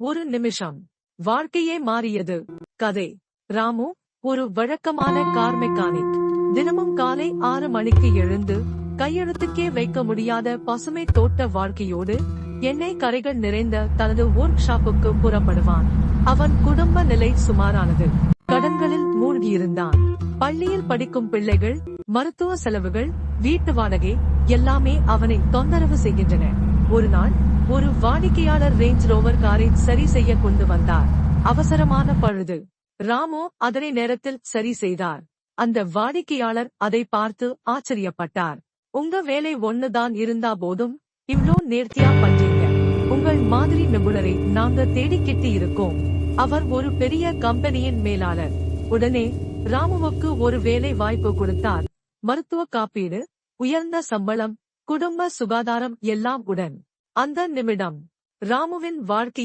ஒரு நிமிஷம். வாழ்க்கையே மாறியது. கதை. ராமு ஒரு வழக்கமான கார் மெக்கானிக். தினமும் காலை 6 மணிக்கு எழுந்து கையெழுத்துக்கே வைக்க முடியாத பசுமை தோட்ட வாழ்க்கையோடு எண்ணெய் கரைகள் நிறைந்த தனது ஒர்க் ஷாப்புக்கு புறப்படுவான். அவன் குடும்ப நிலை சுமாரானது. கடன்களில் மூழ்கியிருந்தான். பள்ளியில் படிக்கும் பிள்ளைகள், மருத்துவ செலவுகள், வீட்டு வாடகை எல்லாமே அவனை தொந்தரவு செய்கின்றன. ஒரு நாள் ஒரு வாடிக்கையாளர் ரேஞ்ச் ரோவர் காரை சரி செய்ய கொண்டு வந்தார். அவசரமான பழுது. ராமு அதனை நேரத்தில் சரி செய்தார். அந்த வாடிக்கையாளர் அதை பார்த்து ஆச்சரியப்பட்டார். உங்க வேலை ஒண்ணுதான் இருந்தா போதும், இவ்ளோ நேர்த்தியா பண்றீங்க. உங்கள் மாதிரி நிபுணரை நாங்க தேடிக்கிட்டு இருக்கோம். அவர் ஒரு பெரிய கம்பெனியின் மேலாளர். உடனே ராமுவுக்கு ஒரு வேலை வாய்ப்பு கொடுத்தார். மருத்துவ காப்பீடு, உயர்ந்த சம்பளம், குடும்ப சுகாதாரம் எல்லாம் உடன். அந்த நிமிடம் ராமுவின் வாழ்க்கை